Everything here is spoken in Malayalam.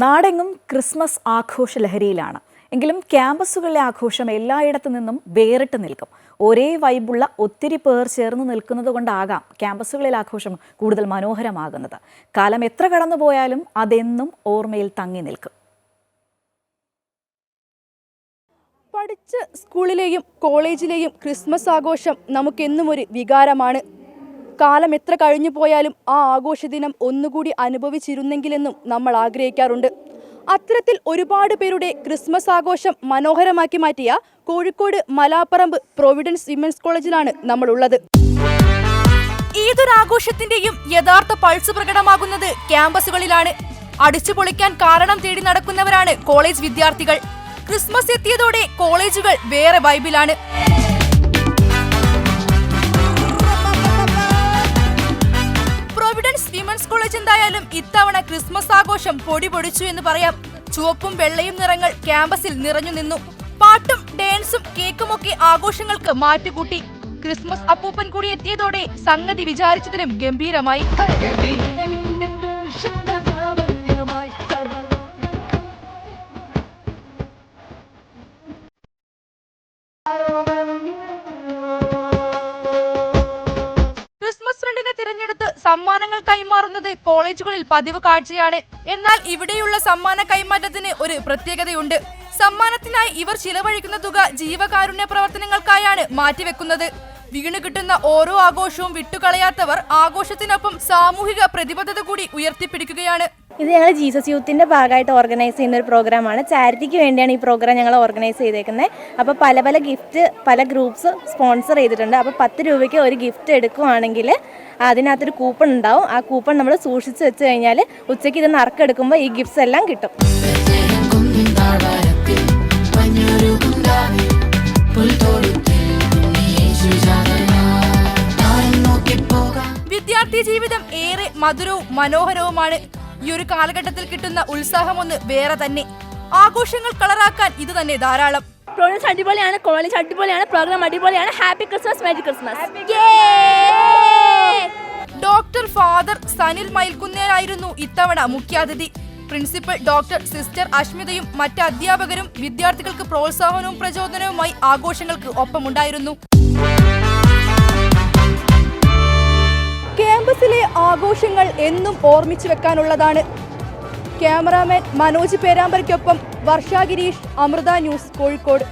നാടെങ്ങും ക്രിസ്മസ് ആഘോഷ ലഹരിയിലാണ്. എങ്കിലും ക്യാമ്പസുകളിലെ ആഘോഷം എല്ലായിടത്തു നിന്നും വേറിട്ട് നിൽക്കും. ഒരേ വൈബുള്ള ഒത്തിരി പേർ ചേർന്ന് നിൽക്കുന്നത് കൊണ്ടാകാം ക്യാമ്പസുകളിൽ ആഘോഷം കൂടുതൽ മനോഹരമാകുന്നത്. കാലം എത്ര കടന്നുപോയാലും അതെന്നും ഓർമ്മയിൽ തങ്ങി നിൽക്കും. പഠിച്ച സ്കൂളിലെയും കോളേജിലെയും ക്രിസ്മസ് ആഘോഷം നമുക്കെന്നും ഒരു വികാരമാണ്. കാലം എത്ര കഴിഞ്ഞു പോയാലും ആ ആഘോഷ ദിനം ഒന്നുകൂടി അനുഭവിച്ചിരുന്നെങ്കിലെന്നും നമ്മൾ ആഗ്രഹിക്കാറുണ്ട്. അത്തരത്തിൽ ഒരുപാട് പേരുടെ ക്രിസ്മസ് ആഘോഷം മനോഹരമാക്കി മാറ്റിയ കോഴിക്കോട് മലാപ്പറമ്പ് പ്രൊവിഡൻസ് വിമൻസ് കോളേജിലാണ് നമ്മളുള്ളത്. ഏതൊരാഘോഷത്തിന്റെയും യഥാർത്ഥ പൾസ് പ്രകടമാകുന്നത് ക്യാമ്പസുകളിലാണ്. അടിച്ചു പൊളിക്കാൻ കാരണം തേടി നടക്കുന്നവരാണ് കോളേജ് വിദ്യാർത്ഥികൾ. ക്രിസ്മസ് എത്തിയതോടെ കോളേജുകൾ വേറെ വൈബിലാണ്. പ്രൊവിഡൻസ് വിമൻസ് കോളേജ് എന്തായാലും ഇത്തവണ ക്രിസ്മസ് ആഘോഷം പൊടി പൊടിച്ചു എന്ന് പറയാം. ചുവപ്പും വെള്ളയും നിറങ്ങൾ ക്യാമ്പസിൽ നിറഞ്ഞു നിന്നു. പാട്ടും ഡാൻസും കേക്കുമൊക്കെ ആഘോഷങ്ങൾക്ക് മാറ്റുകൂട്ടി. ക്രിസ്മസ് അപ്പൂപ്പൻ കൂടി എത്തിയതോടെ സംഗതി വിചാരിച്ചതിനും ഗംഭീരമായി. തിരഞ്ഞെടുത്ത് സമ്മാനങ്ങൾ കൈമാറുന്നത് കോളേജുകളിൽ പതിവ് കാഴ്ചയാണ്. എന്നാൽ ഇവിടെയുള്ള സമ്മാന കൈമാറ്റത്തിന് ഒരു പ്രത്യേകതയുണ്ട്. സമ്മാനത്തിനായി ഇവർ ചിലവഴിക്കുന്ന തുക ജീവകാരുണ്യ പ്രവർത്തനങ്ങൾക്കായാണ് മാറ്റിവെക്കുന്നത്. വീണു കിട്ടുന്ന ഓരോ ആഘോഷവും വിട്ടുകളയാത്തവർ ആഘോഷത്തിനൊപ്പം സാമൂഹിക പ്രതിബദ്ധത കൂടി ഉയർത്തിപ്പിടിക്കുകയാണ്. ഇത് ഞങ്ങൾ ജീസസ് യൂത്തിൻ്റെ ഭാഗമായിട്ട് ഓർഗനൈസ് ചെയ്യുന്ന ഒരു പ്രോഗ്രാമാണ്. ചാരിറ്റിക്ക് വേണ്ടിയാണ് ഈ പ്രോഗ്രാം ഞങ്ങൾ ഓർഗനൈസ് ചെയ്തേക്കുന്നത്. അപ്പോൾ പല ഗിഫ്റ്റ് പല ഗ്രൂപ്പ്സ് സ്പോൺസർ ചെയ്തിട്ടുണ്ട്. അപ്പോൾ 10 രൂപയ്ക്ക് ഒരു ഗിഫ്റ്റ് എടുക്കുവാണെങ്കിൽ അതിനകത്തൊരു കൂപ്പൺ ഉണ്ടാവും. ആ കൂപ്പൺ നമ്മൾ സൂക്ഷിച്ച് വെച്ച് കഴിഞ്ഞാൽ ഉച്ചയ്ക്ക് ഇത് നറുക്കെടുക്കുമ്പോൾ ഈ ഗിഫ്റ്റ്സ് എല്ലാം കിട്ടും. വിദ്യാർത്ഥി ജീവിതം ഏറെ മധുരവും മനോഹരവുമാണ്. ഈ ഒരു കാലഘട്ടത്തിൽ കിട്ടുന്ന ഉത്സാഹമൊന്ന് വേറെ തന്നെ. ആഘോഷങ്ങൾ കളറാക്കാൻ ഇത് തന്നെ ധാരാളം. പ്രോഗ്രാം അടിപൊളിയാണ്, കോളേജ് അടിപൊളിയാണ്, പ്രോഗ്രാം അടിപൊളിയാണ്. Happy Christmas, merry Christmas. Doctor father Sanil മയിൽക്കുന്നേലായിരുന്നു ഇത്തവണ മുഖ്യാതിഥി. പ്രിൻസിപ്പൽ ഡോക്ടർ സിസ്റ്റർ അഷ്മിതയും മറ്റ് അധ്യാപകരും വിദ്യാർത്ഥികൾക്ക് പ്രോത്സാഹനവും പ്രചോദനവുമായി ആഘോഷങ്ങൾക്ക് ഒപ്പമുണ്ടായിരുന്നു. ക്യാമ്പസിലെ ആഘോഷങ്ങൾ എന്നും ഓർമ്മിച്ചു വെക്കാനുള്ളതാണ്. ക്യാമറാമാൻ മനോജ് പേരാമ്പരയ്ക്കൊപ്പം വർഷ ഗിരീഷ്, അമൃത ന്യൂസ്, കോഴിക്കോട്.